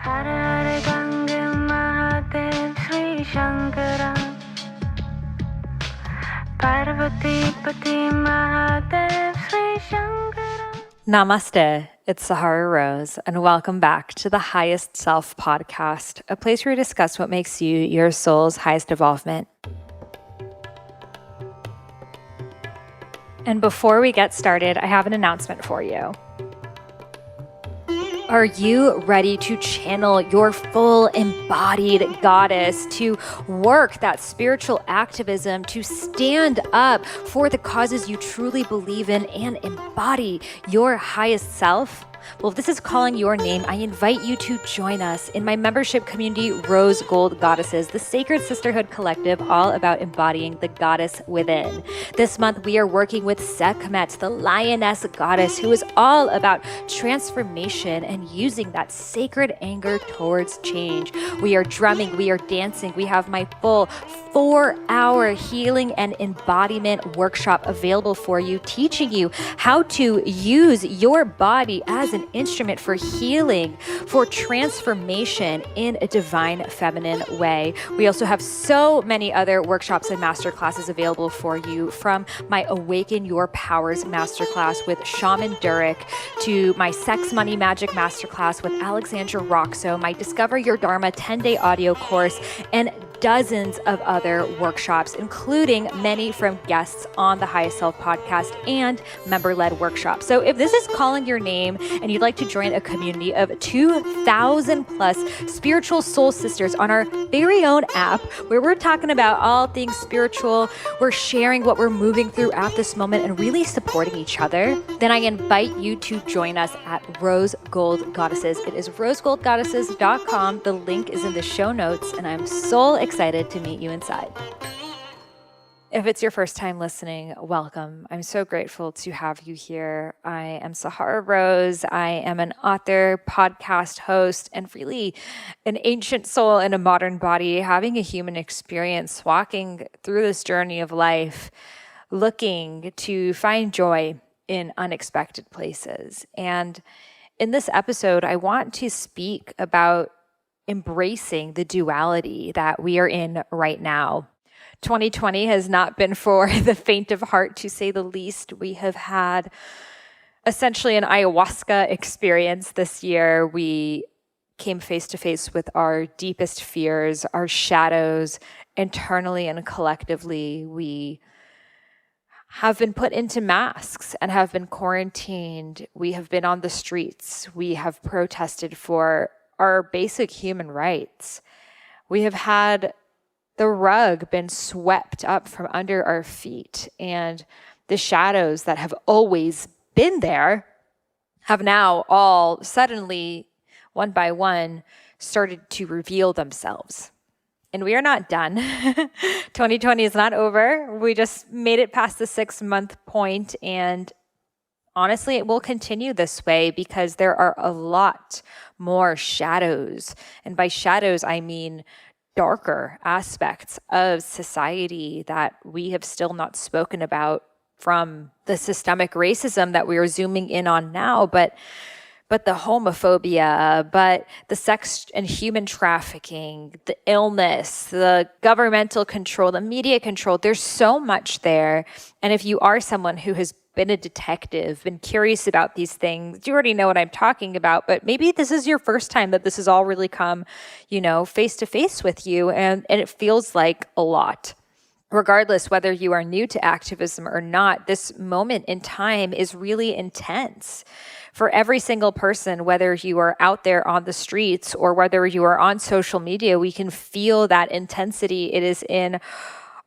Hare Ganga Mahadev Sri Shankara Parvati Pati Mahadev Sri Shankara. Namaste, it's Sahara Rose, and welcome back to the Highest Self podcast, a place where we discuss what makes you your soul's highest evolvement. And before we get started, I have an announcement for you. Are you ready to channel your full embodied goddess, to work that spiritual activism, to stand up for the causes you truly believe in and embody your highest self? Well, if this is calling your name, I invite you to join us in my membership community, Rose Gold Goddesses, the sacred sisterhood collective all about embodying the goddess within. This month, we are working with Sekhmet, the lioness goddess, who is all about transformation and using that sacred anger towards change. We are drumming, we are dancing, we have my full 4-hour healing and embodiment workshop available for you, teaching you how to use your body as an instrument for healing, for transformation in a divine feminine way. We also have so many other workshops and masterclasses available for you, from my Awaken Your Powers masterclass with Shaman Durek to my Sex Money Magic masterclass with Alexandra Roxo, my Discover Your Dharma 10-day audio course, and dozens of other workshops, including many from guests on the Highest Self podcast and member-led workshops. So if this is calling your name and you'd like to join a community of 2,000 plus spiritual soul sisters on our very own app, where we're talking about all things spiritual, we're sharing what we're moving through at this moment and really supporting each other, then I invite you to join us at Rose Gold Goddesses. It is rosegoldgoddesses.com. The link is in the show notes, and I'm so excited to meet you inside. If it's your first time listening, welcome. I'm so grateful to have you here. I am Sahara Rose. I am an author, podcast host, and really an ancient soul in a modern body, having a human experience, walking through this journey of life, looking to find joy in unexpected places. And in this episode, I want to speak about embracing the duality that we are in right now. 2020 has not been for the faint of heart, to say the least. We have had essentially an ayahuasca experience this year. We came face to face with our deepest fears, our shadows, internally and collectively. We have been put into masks and have been quarantined. We have been on the streets. We have protested for our basic human rights. We have had the rug been swept up from under our feet, and the shadows that have always been there have now all suddenly, one by one, started to reveal themselves. And we are not done. 2020 is not over. We just made it past the 6-month point, and honestly, it will continue this way because there are a lot more shadows. And by shadows, I mean darker aspects of society that we have still not spoken about, from the systemic racism that we are zooming in on now, but the homophobia, but the sex and human trafficking, the illness, the governmental control, the media control. There's so much there. And if you are someone who has been a detective, been curious about these things, you already know what I'm talking about, but maybe this is your first time that this has all really come, face to face with you, and it feels like a lot. Regardless whether you are new to activism or not, this moment in time is really intense for every single person, whether you are out there on the streets or whether you are on social media. We can feel that intensity. It is in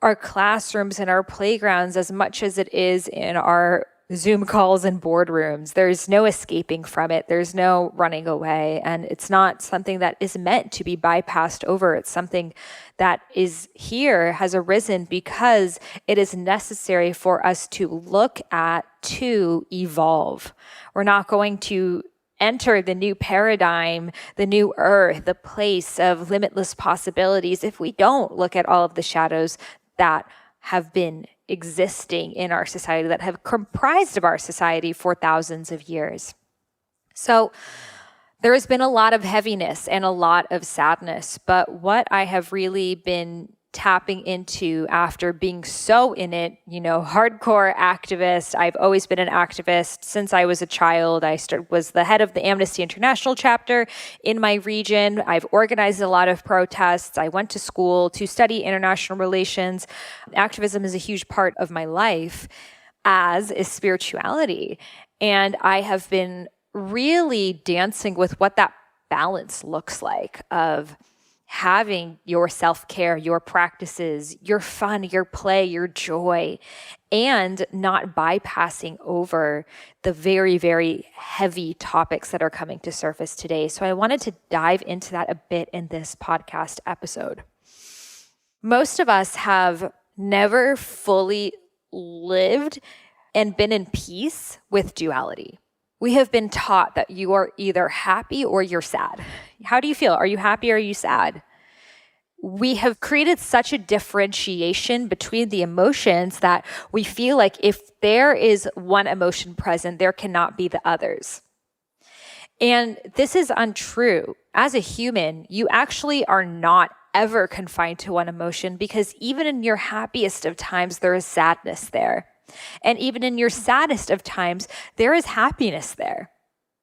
our classrooms and our playgrounds as much as it is in our Zoom calls and boardrooms. There's no escaping from it. There's no running away. And it's not something that is meant to be bypassed over. It's something that is here, has arisen because it is necessary for us to look at, to evolve. We're not going to enter the new paradigm, the new earth, the place of limitless possibilities if we don't look at all of the shadows that have been existing in our society, that have comprised of our society for thousands of years. So There has been a lot of heaviness and a lot of sadness, but what I have really been tapping into after being so in it, hardcore activist. I've always been an activist since I was a child. I was the head of the Amnesty International chapter in my region. I've organized a lot of protests. I went to school to study international relations. Activism is a huge part of my life, as is spirituality. And I have been really dancing with what that balance looks like of having your self-care, your practices, your fun, your play, your joy, and not bypassing over the very, very heavy topics that are coming to surface today. So I wanted to dive into that a bit in this podcast episode. Most of us have never fully lived and been in peace with duality. We have been taught that you are either happy or you're sad. How do you feel? Are you happy or are you sad? We have created such a differentiation between the emotions that we feel like if there is one emotion present, there cannot be the others. And this is untrue. As a human, you actually are not ever confined to one emotion, because even in your happiest of times, there is sadness there. And even in your saddest of times, there is happiness there.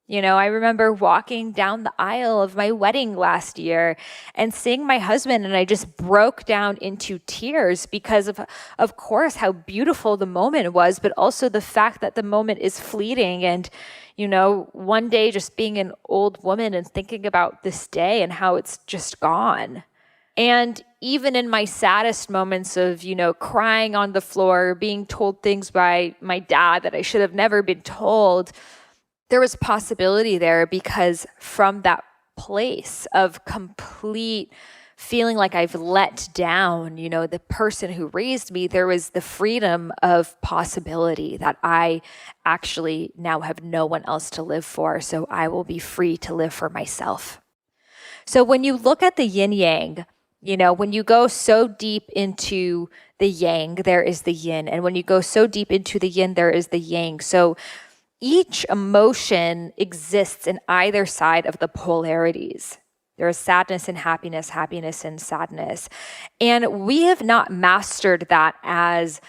I remember walking down the aisle of my wedding last year and seeing my husband, and I just broke down into tears because of course, how beautiful the moment was, but also the fact that the moment is fleeting. And, one day just being an old woman and thinking about this day and how it's just gone. And even in my saddest moments of, crying on the floor, being told things by my dad that I should have never been told, there was possibility there, because from that place of complete feeling like I've let down, the person who raised me, there was the freedom of possibility that I actually now have no one else to live for, so I will be free to live for myself. So when you look at the yin yang, when you go so deep into the yang, there is the yin. And when you go so deep into the yin, there is the yang. So each emotion exists in either side of the polarities. There is sadness and happiness, happiness and sadness. And we have not mastered that as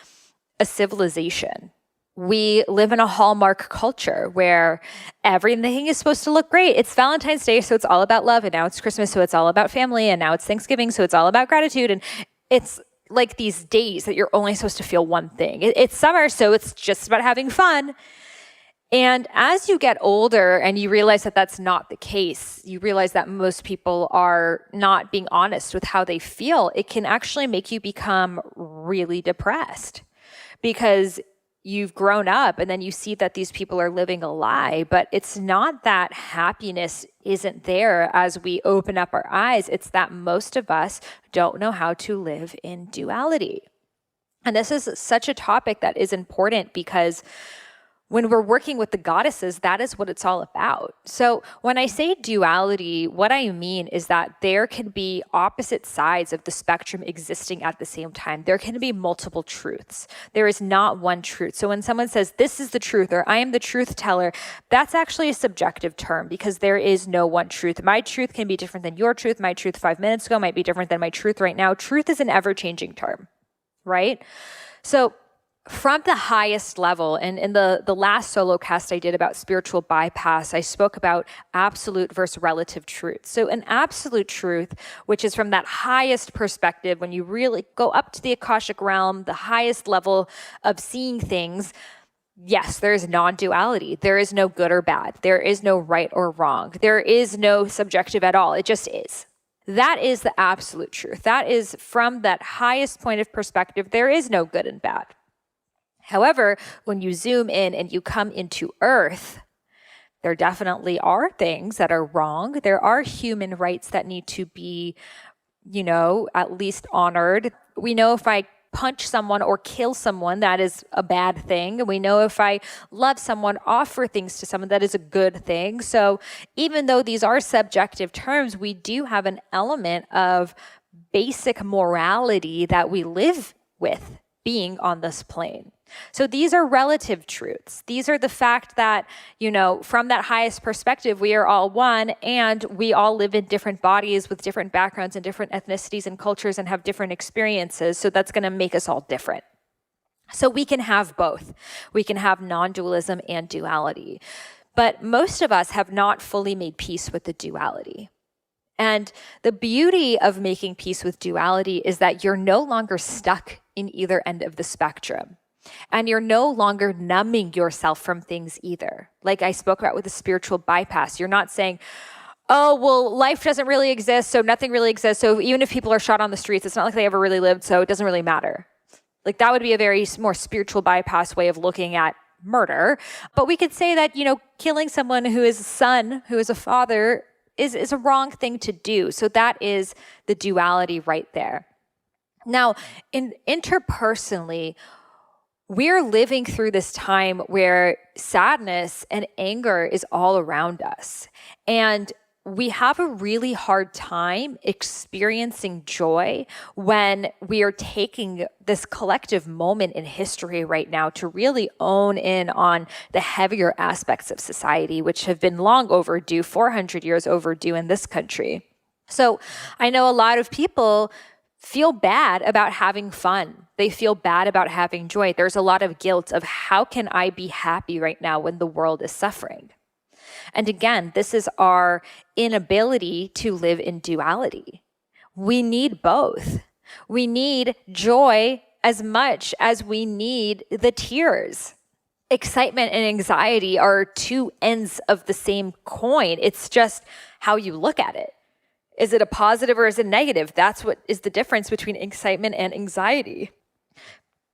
a civilization. We live in a hallmark culture where everything is supposed to look great. It's Valentine's Day, so it's all about love. And now it's Christmas, so it's all about family. And now it's Thanksgiving, so it's all about gratitude. And it's like these days that you're only supposed to feel one thing. It's summer, so it's just about having fun. And as you get older and you realize that that's not the case, you realize that most people are not being honest with how they feel, it can actually make you become really depressed, because you've grown up and then you see that these people are living a lie. But it's not that happiness isn't there as we open up our eyes. It's that most of us don't know how to live in duality. And this is such a topic that is important, because when we're working with the goddesses, that is what it's all about. So when I say duality, what I mean is that there can be opposite sides of the spectrum existing at the same time. There can be multiple truths. There is not one truth. So when someone says, this is the truth, or I am the truth teller, that's actually a subjective term, because there is no one truth. My truth can be different than your truth. My truth 5 minutes ago might be different than my truth right now. Truth is an ever-changing term, right? So from the highest level, and in the last solo cast I did about spiritual bypass, I spoke about absolute versus relative truth. So an absolute truth, which is from that highest perspective, when you really go up to the Akashic realm, the highest level of seeing things, yes, there is non-duality. There is no good or bad. There is no right or wrong. There is no subjective at all. It just is. That is the absolute truth. That is from that highest point of perspective. There is no good and bad. However, when you zoom in and you come into Earth, there definitely are things that are wrong. There are human rights that need to be, at least honored. We know if I punch someone or kill someone, that is a bad thing. We know if I love someone, offer things to someone, that is a good thing. So even though these are subjective terms, we do have an element of basic morality that we live with being on this plane. So these are relative truths. These are the fact that, from that highest perspective, we are all one, and we all live in different bodies with different backgrounds and different ethnicities and cultures and have different experiences. So that's going to make us all different. So we can have both. We can have non-dualism and duality. But most of us have not fully made peace with the duality. And the beauty of making peace with duality is that you're no longer stuck in either end of the spectrum. And you're no longer numbing yourself from things either. Like I spoke about with the spiritual bypass, you're not saying, oh, well, life doesn't really exist, so nothing really exists. So even if people are shot on the streets, it's not like they ever really lived, so it doesn't really matter. Like that would be a very more spiritual bypass way of looking at murder. But we could say that, killing someone who is a son, who is a father, is a wrong thing to do. So that is the duality right there. Now, interpersonally, we're living through this time where sadness and anger is all around us. And we have a really hard time experiencing joy when we are taking this collective moment in history right now to really own in on the heavier aspects of society, which have been long overdue, 400 years overdue in this country. So I know a lot of people feel bad about having fun. They feel bad about having joy. There's a lot of guilt of how can I be happy right now when the world is suffering? And again, this is our inability to live in duality. We need both. We need joy as much as we need the tears. Excitement and anxiety are two ends of the same coin. It's just how you look at it. Is it a positive or is it negative? That's what is the difference between excitement and anxiety.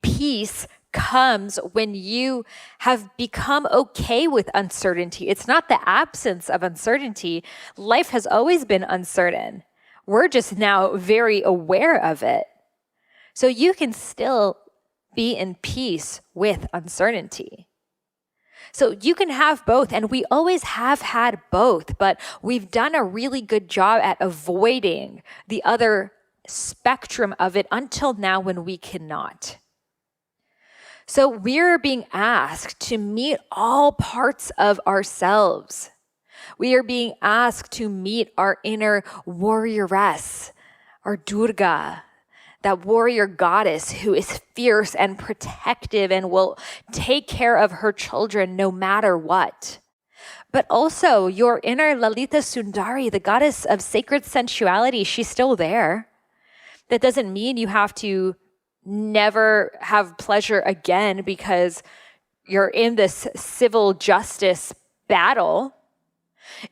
Peace comes when you have become okay with uncertainty. It's not the absence of uncertainty. Life has always been uncertain. We're just now very aware of it. So you can still be in peace with uncertainty. So you can have both, and we always have had both, but we've done a really good job at avoiding the other spectrum of it until now when we cannot. So we're being asked to meet all parts of ourselves. We are being asked to meet our inner warrioress, our Durga, that warrior goddess who is fierce and protective and will take care of her children no matter what. But also your inner Lalita Sundari, the goddess of sacred sensuality, she's still there. That doesn't mean you have to never have pleasure again because you're in this civil justice battle.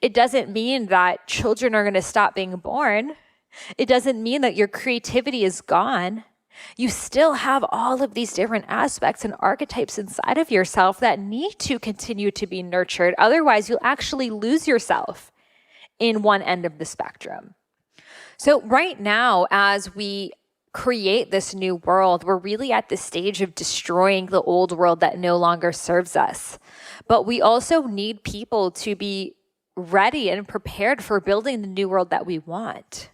It doesn't mean that children are going to stop being born. It doesn't mean that your creativity is gone. You still have all of these different aspects and archetypes inside of yourself that need to continue to be nurtured. Otherwise, you'll actually lose yourself in one end of the spectrum. So right now, as we create this new world, we're really at the stage of destroying the old world that no longer serves us. But we also need people to be ready and prepared for building the new world that we want.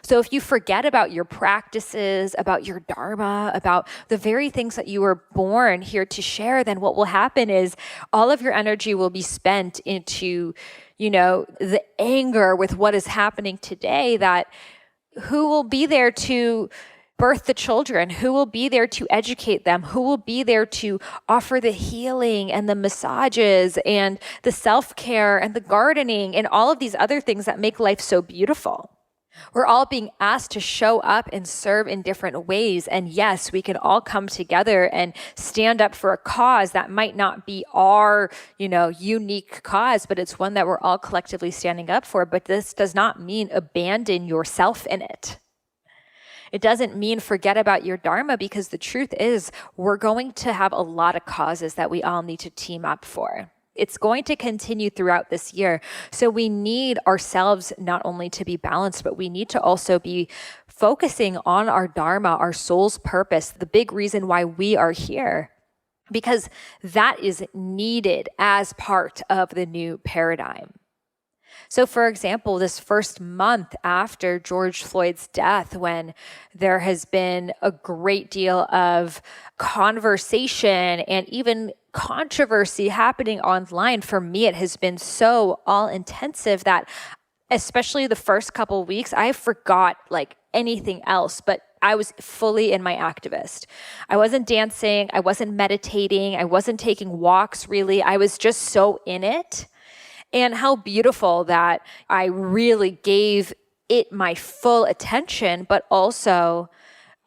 So if you forget about your practices, about your dharma, about the very things that you were born here to share, then what will happen is all of your energy will be spent into, the anger with what is happening today, that who will be there to birth the children? Who will be there to educate them? Who will be there to offer the healing and the massages and the self-care and the gardening and all of these other things that make life so beautiful? We're all being asked to show up and serve in different ways. And yes, we can all come together and stand up for a cause that might not be our, unique cause, but it's one that we're all collectively standing up for. But this does not mean abandon yourself in it. It doesn't mean forget about your dharma, because the truth is we're going to have a lot of causes that we all need to team up for. It's going to continue throughout this year. So we need ourselves not only to be balanced, but we need to also be focusing on our dharma, our soul's purpose, the big reason why we are here, because that is needed as part of the new paradigm. So, for example, this first month after George Floyd's death, when there has been a great deal of conversation and even controversy happening online, for me, it has been so all intensive that especially the first couple of weeks, I forgot like anything else, but I was fully in my activist. I wasn't dancing. I wasn't meditating. I wasn't taking walks, really. I was just so in it. And how beautiful that I really gave it my full attention, but also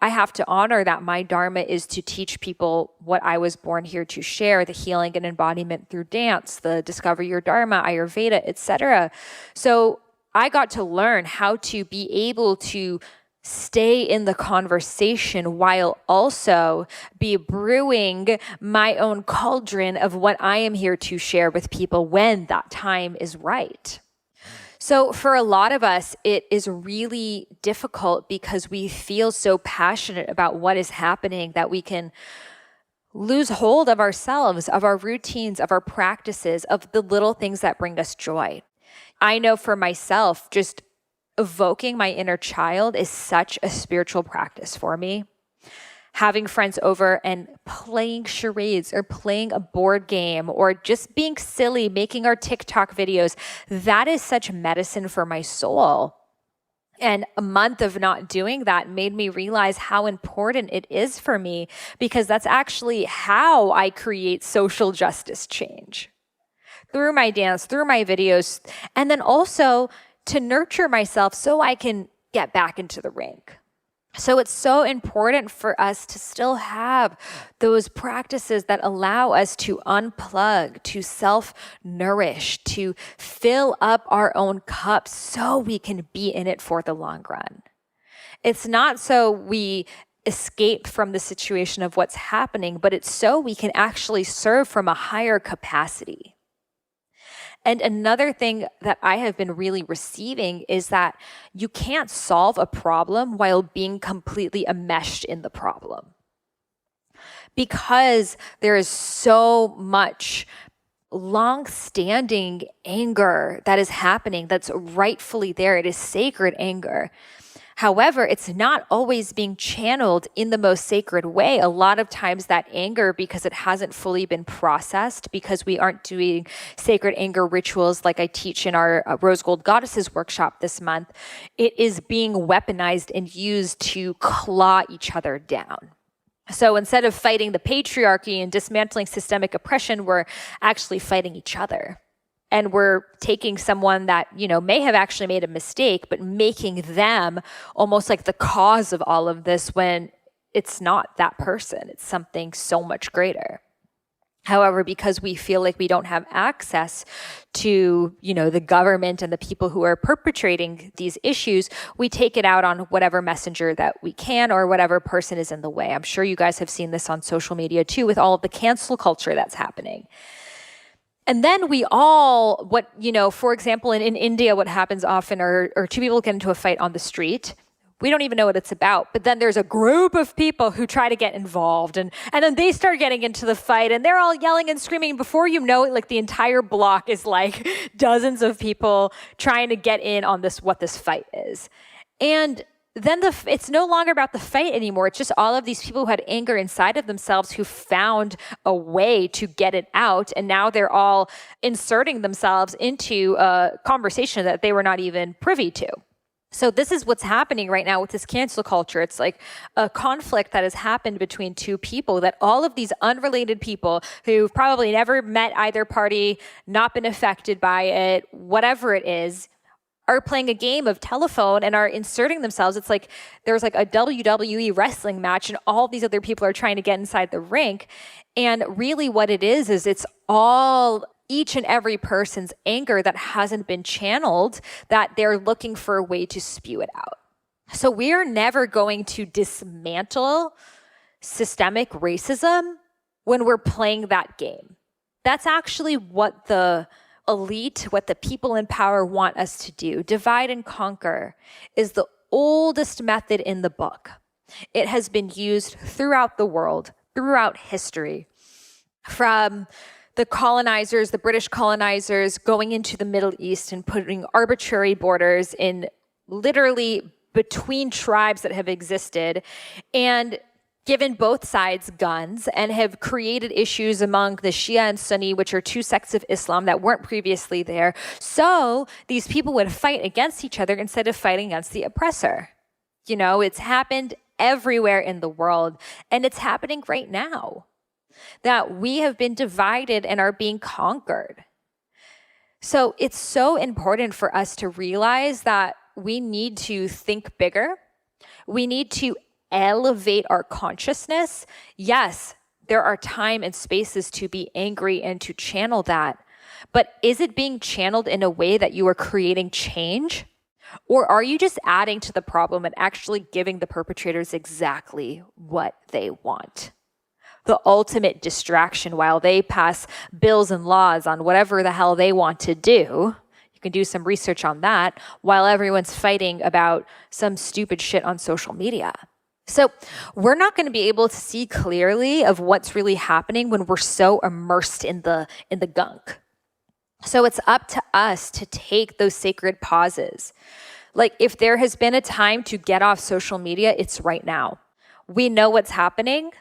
I have to honor that my Dharma is to teach people what I was born here to share, the healing and embodiment through dance, the Discover Your Dharma, Ayurveda, etc. So I got to learn how to be able to stay in the conversation while also be brewing my own cauldron of what I am here to share with people when that time is right. So for a lot of us, it is really difficult because we feel so passionate about what is happening that we can lose hold of ourselves, of our routines, of our practices, of the little things that bring us joy. I know for myself, just evoking my inner child is such a spiritual practice for me. Having friends over and playing charades or playing a board game or just being silly, making our TikTok videos, that is such medicine for my soul. And a month of not doing that made me realize how important it is for me, because that's actually how I create social justice change. Through my dance, through my videos, and then also to nurture myself so I can get back into the rink. So it's so important for us to still have those practices that allow us to unplug, to self-nourish, to fill up our own cups so we can be in it for the long run. It's not so we escape from the situation of what's happening, but it's so we can actually serve from a higher capacity. And another thing that I have been really receiving is that you can't solve a problem while being completely enmeshed in the problem. Because there is so much long-standing anger that is happening that's rightfully there. It is sacred anger. However, it's not always being channeled in the most sacred way. A lot of times that anger, because it hasn't fully been processed, because we aren't doing sacred anger rituals like I teach in our Rose Gold Goddesses workshop this month, it is being weaponized and used to claw each other down. So instead of fighting the patriarchy and dismantling systemic oppression, we're actually fighting each other. And we're taking someone that, may have actually made a mistake, but making them almost like the cause of all of this when it's not that person. It's something so much greater. However, because we feel like we don't have access to, the government and the people who are perpetrating these issues, we take it out on whatever messenger that we can or whatever person is in the way. I'm sure you guys have seen this on social media too, with all of the cancel culture that's happening. And then we all, for example, in India, what happens often are two people get into a fight on the street. We don't even know what it's about. But then there's a group of people who try to get involved. And then they start getting into the fight and they're all yelling and screaming. Before you know it, like the entire block is like dozens of people trying to get in on what this fight is. And then it's no longer about the fight anymore. It's just all of these people who had anger inside of themselves who found a way to get it out. And now they're all inserting themselves into a conversation that they were not even privy to. So this is what's happening right now with this cancel culture. It's like a conflict that has happened between two people, that all of these unrelated people who've probably never met either party, not been affected by it, whatever it is, are playing a game of telephone and are inserting themselves. It's like there's like a WWE wrestling match and all these other people are trying to get inside the rink. And really what it is it's all each and every person's anger that hasn't been channeled, that they're looking for a way to spew it out. So we're never going to dismantle systemic racism when we're playing that game. That's actually what the elite, what the people in power want us to do. Divide and conquer is the oldest method in the book. It has been used throughout the world, throughout history, from the colonizers, the British colonizers, going into the Middle East and putting arbitrary borders in literally between tribes that have existed, and given both sides guns, and have created issues among the Shia and Sunni, which are two sects of Islam that weren't previously there. So these people would fight against each other instead of fighting against the oppressor. You know, it's happened everywhere in the world, and it's happening right now, that we have been divided and are being conquered. So it's so important for us to realize that we need to think bigger. We need to elevate our consciousness. Yes, there are time and spaces to be angry and to channel that. But is it being channeled in a way that you are creating change? Or are you just adding to the problem and actually giving the perpetrators exactly what they want? The ultimate distraction while they pass bills and laws on whatever the hell they want to do. You can do some research on that while everyone's fighting about some stupid shit on social media. So we're not going to be able to see clearly of what's really happening when we're so immersed in the gunk. So it's up to us to take those sacred pauses. Like, if there has been a time to get off social media, it's right now. We know what's happening.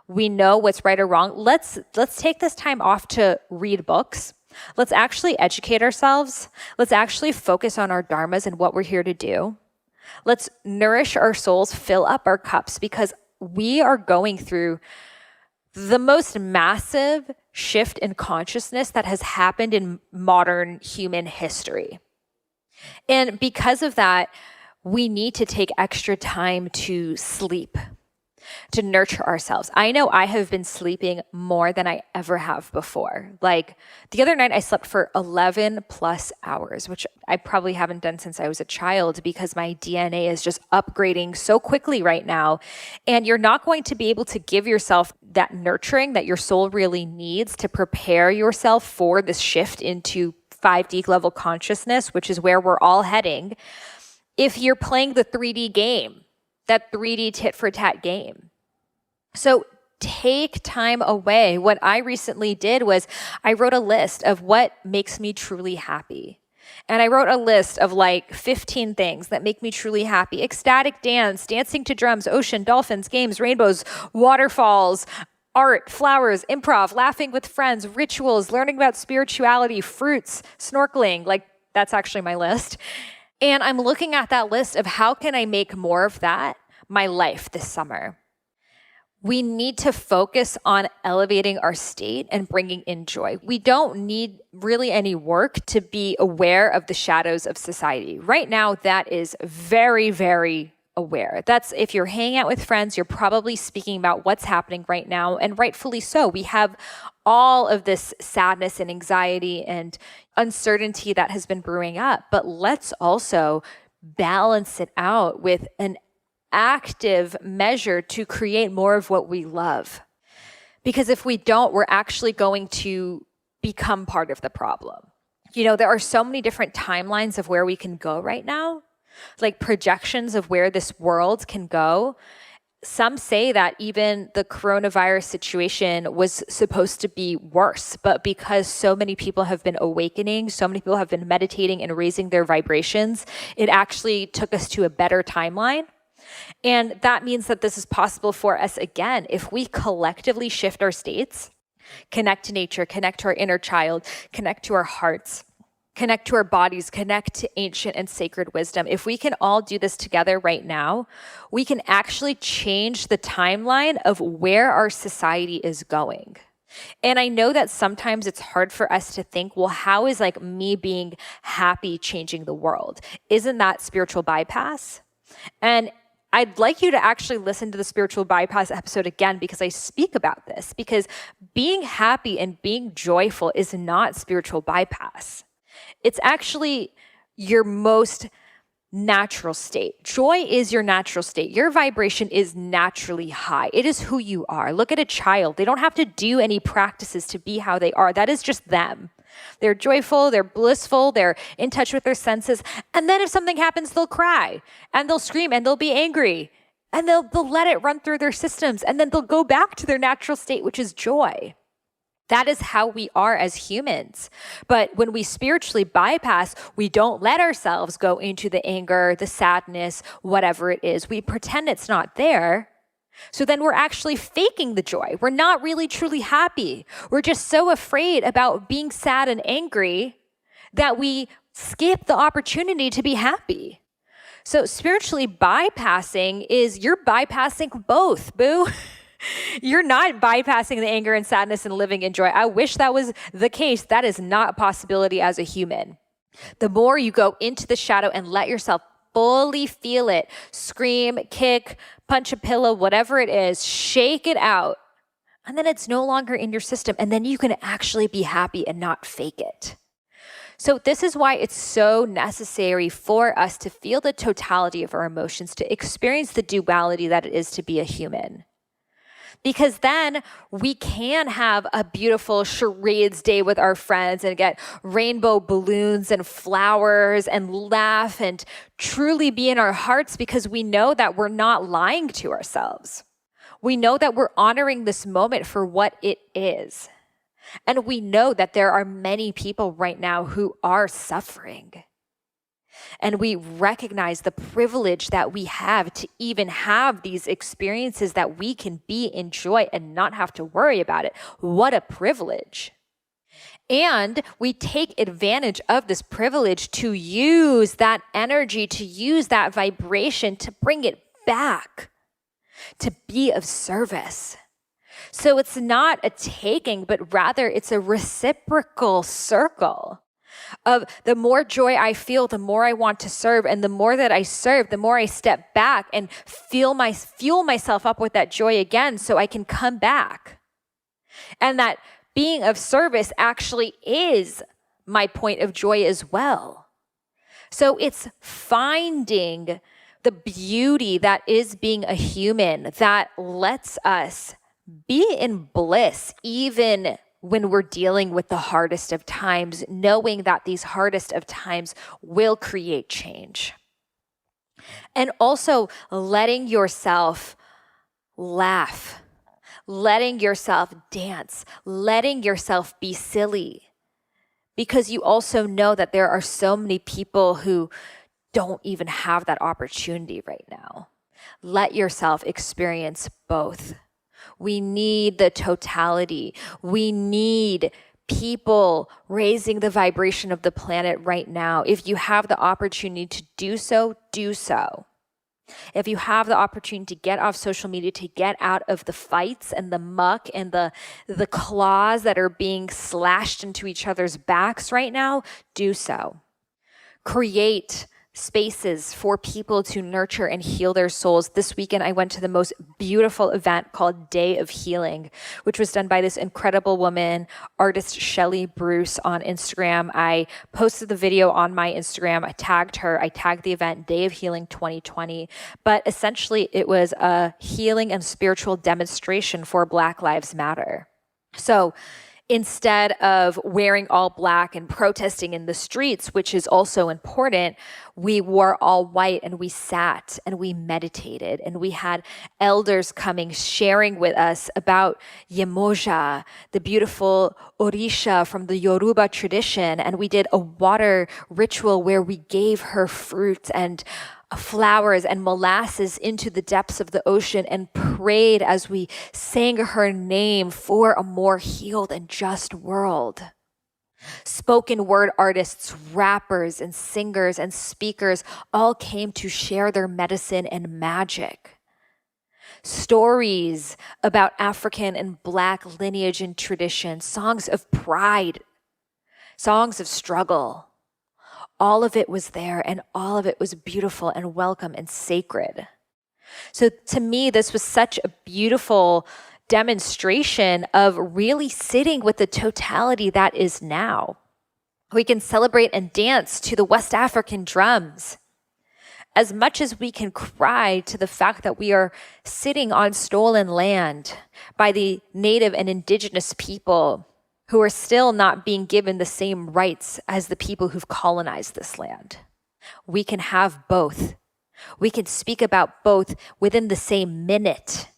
We know what's right or wrong. Let's take this time off to read books. Let's actually educate ourselves. Let's actually focus on our dharmas and what we're here to do. Let's nourish our souls, fill up our cups, because we are going through the most massive shift in consciousness that has happened in modern human history. And because of that, we need to take extra time to sleep, to nurture ourselves. I know I have been sleeping more than I ever have before. Like, the other night I slept for 11 plus hours, which I probably haven't done since I was a child, because my DNA is just upgrading so quickly right now. And you're not going to be able to give yourself that nurturing that your soul really needs to prepare yourself for this shift into 5D level consciousness, which is where we're all heading, if you're playing the 3D game, that 3D tit for tat game. So take time away. What I recently did was I wrote a list of what makes me truly happy. And I wrote a list of like 15 things that make me truly happy. Ecstatic dance, dancing to drums, ocean, dolphins, games, rainbows, waterfalls, art, flowers, improv, laughing with friends, rituals, learning about spirituality, fruits, snorkeling. Like, that's actually my list. And I'm looking at that list of how can I make more of that my life this summer. We need to focus on elevating our state and bringing in joy. We don't need really any work to be aware of the shadows of society. Right now, that is very, very aware. That's, if you're hanging out with friends, you're probably speaking about what's happening right now, and rightfully so. We have all of this sadness and anxiety and uncertainty that has been brewing up, but let's also balance it out with an active measure to create more of what we love. Because if we don't, we're actually going to become part of the problem. You know, there are so many different timelines of where we can go right now, like projections of where this world can go. Some say that even the coronavirus situation was supposed to be worse, but because so many people have been awakening, so many people have been meditating and raising their vibrations, it actually took us to a better timeline. And that means that this is possible for us again if we collectively shift our states, connect to nature, connect to our inner child, connect to our hearts, connect to our bodies, connect to ancient and sacred wisdom. If we can all do this together right now, we can actually change the timeline of where our society is going. And I know that sometimes it's hard for us to think, well, how is like me being happy changing the world? Isn't that spiritual bypass? And I'd like you to actually listen to the spiritual bypass episode again, because I speak about this, because being happy and being joyful is not spiritual bypass. It's actually your most natural state. Joy is your natural state. Your vibration is naturally high. It is who you are. Look at a child. They don't have to do any practices to be how they are. That is just them. They're joyful, they're blissful, they're in touch with their senses. And then if something happens, they'll cry and they'll scream and they'll be angry and they'll let it run through their systems, and then they'll go back to their natural state, which is joy. That is how we are as humans. But when we spiritually bypass, we don't let ourselves go into the anger, the sadness, whatever it is. We pretend it's not there. So then we're actually faking the joy. We're not really truly happy. We're just so afraid about being sad and angry that we skip the opportunity to be happy. So spiritually bypassing is you're bypassing both, boo. You're not bypassing the anger and sadness and living in joy. I wish that was the case. That is not a possibility as a human. The more you go into the shadow and let yourself fully feel it, scream, kick, punch a pillow, whatever it is, shake it out. And then it's no longer in your system. And then you can actually be happy and not fake it. So this is why it's so necessary for us to feel the totality of our emotions, to experience the duality that it is to be a human. Because then we can have a beautiful charades day with our friends and get rainbow balloons and flowers and laugh and truly be in our hearts because we know that we're not lying to ourselves. We know that we're honoring this moment for what it is. And we know that there are many people right now who are suffering. And we recognize the privilege that we have to even have these experiences that we can be in joy and not have to worry about it. What a privilege. And we take advantage of this privilege to use that energy, to use that vibration, to bring it back, to be of service. So it's not a taking, but rather it's a reciprocal circle. Of the more joy I feel, the more I want to serve. And the more that I serve, the more I step back and fuel myself up with that joy again so I can come back. And that being of service actually is my point of joy as well. So it's finding the beauty that is being a human that lets us be in bliss even when we're dealing with the hardest of times, knowing that these hardest of times will create change. And also letting yourself laugh, letting yourself dance, letting yourself be silly. Because you also know that there are so many people who don't even have that opportunity right now. Let yourself experience both. We need the totality. We need people raising the vibration of the planet right now. If you have the opportunity to do so, do so. If you have the opportunity to get off social media, to get out of the fights and the muck and the claws that are being slashed into each other's backs right now, do so. Create spaces for people to nurture and heal their souls. This weekend, I went to the most beautiful event called Day of Healing, which was done by this incredible woman, artist Shelly Bruce on Instagram. I posted the video on my Instagram. I tagged her. I tagged the event Day of Healing 2020. But essentially, it was a healing and spiritual demonstration for Black Lives Matter. So instead of wearing all black and protesting in the streets, which is also important, we wore all white and we sat and we meditated and we had elders coming, sharing with us about Yemoja, the beautiful Orisha from the Yoruba tradition. And we did a water ritual where we gave her fruit and flowers and molasses into the depths of the ocean and prayed as we sang her name for a more healed and just world. Spoken word artists, rappers and singers and speakers all came to share their medicine and magic. Stories about African and Black lineage and tradition, songs of pride, songs of struggle. All of it was there and all of it was beautiful and welcome and sacred. So to me, this was such a beautiful demonstration of really sitting with the totality that is now. We can celebrate and dance to the West African drums as much as we can cry to the fact that we are sitting on stolen land by the native and indigenous people who are still not being given the same rights as the people who've colonized this land. We can have both. We can speak about both within the same minute.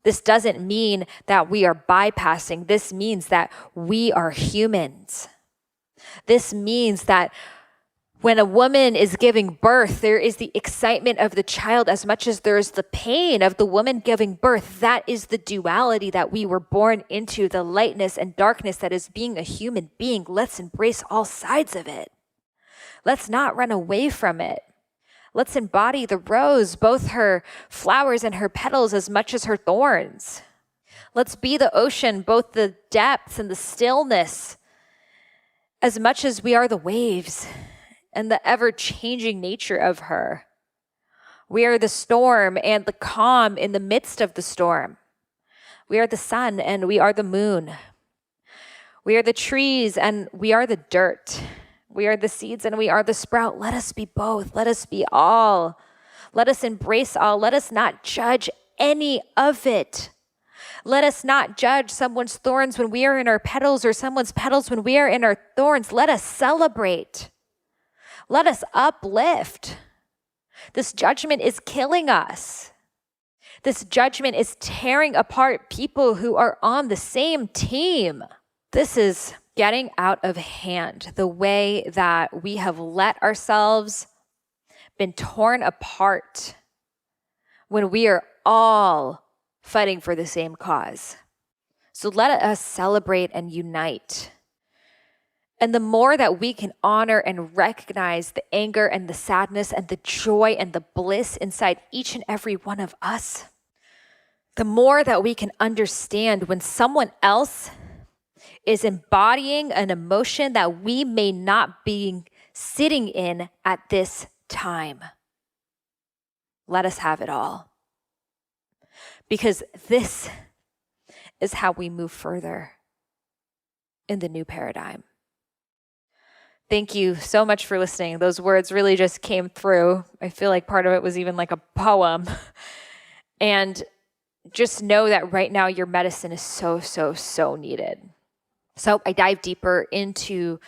This doesn't mean that we are bypassing. This means that we are humans. This means that when a woman is giving birth, there is the excitement of the child as much as there is the pain of the woman giving birth. That is the duality that we were born into, the lightness and darkness that is being a human being. Let's embrace all sides of it. Let's not run away from it. Let's embody the rose, both her flowers and her petals as much as her thorns. Let's be the ocean, both the depths and the stillness, as much as we are the waves and the ever-changing nature of her. We are the storm and the calm in the midst of the storm. We are the sun and we are the moon. We are the trees and we are the dirt. We are the seeds and we are the sprout. Let us be both. Let us be all. Let us embrace all. Let us not judge any of it. Let us not judge someone's thorns when we are in our petals or someone's petals when we are in our thorns. Let us celebrate. Let us uplift. This judgment is killing us. This judgment is tearing apart people who are on the same team. This is getting out of hand, the way that we have let ourselves been torn apart when we are all fighting for the same cause. So let us celebrate and unite. And the more that we can honor and recognize the anger and the sadness and the joy and the bliss inside each and every one of us, the more that we can understand when someone else is embodying an emotion that we may not be sitting in at this time. Let us have it all. Because this is how we move further in the new paradigm. Thank you so much for listening. Those words really just came through. I feel like part of it was even like a poem. And just know that right now your medicine is so, so, so needed. So I dive deeper into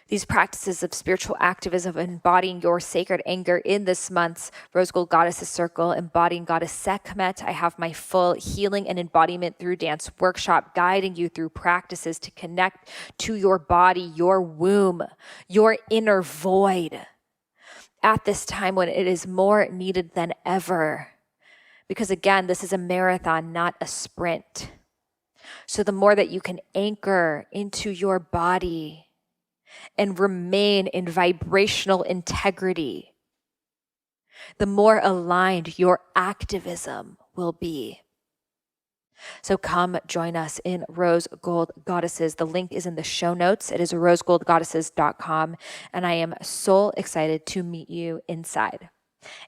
these practices of spiritual activism, embodying your sacred anger in this month's Rose Gold Goddesses Circle, embodying Goddess Sekhmet. I have my full healing and embodiment through dance workshop, guiding you through practices to connect to your body, your womb, your inner void at this time when it is more needed than ever. Because again, this is a marathon, not a sprint. So the more that you can anchor into your body and remain in vibrational integrity, the more aligned your activism will be. So come join us in Rose Gold Goddesses. The link is in the show notes. It is rosegoldgoddesses.com, and I am so excited to meet you inside.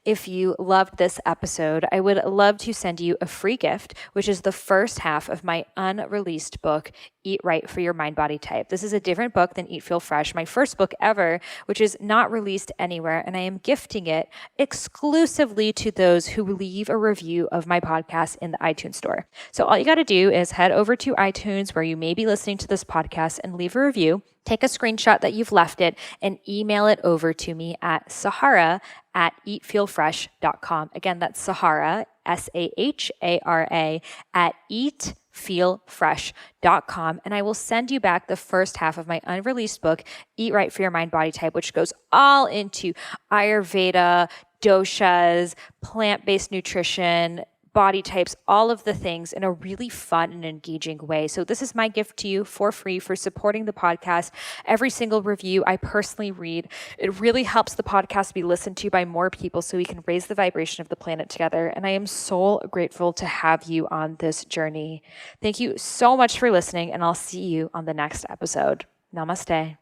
If you loved this episode, I would love to send you a free gift, which is the first half of my unreleased book, Eat Right for Your Mind Body Type. This is a different book than Eat Feel Fresh, my first book ever, which is not released anywhere, and I am gifting it exclusively to those who leave a review of my podcast in the iTunes store. So all you got to do is head over to iTunes where you may be listening to this podcast and leave a review. Take a screenshot that you've left it and email it over to me at sahara@eatfeelfresh.com. Again, that's Sahara, Sahara, at eatfeelfresh.com. And I will send you back the first half of my unreleased book, Eat Right for Your Mind Body Type, which goes all into Ayurveda, doshas, plant-based nutrition, body types, all of the things in a really fun and engaging way. So this is my gift to you for free for supporting the podcast. Every single review I personally read. It really helps the podcast be listened to by more people so we can raise the vibration of the planet together. And I am so grateful to have you on this journey. Thank you so much for listening, and I'll see you on the next episode. Namaste.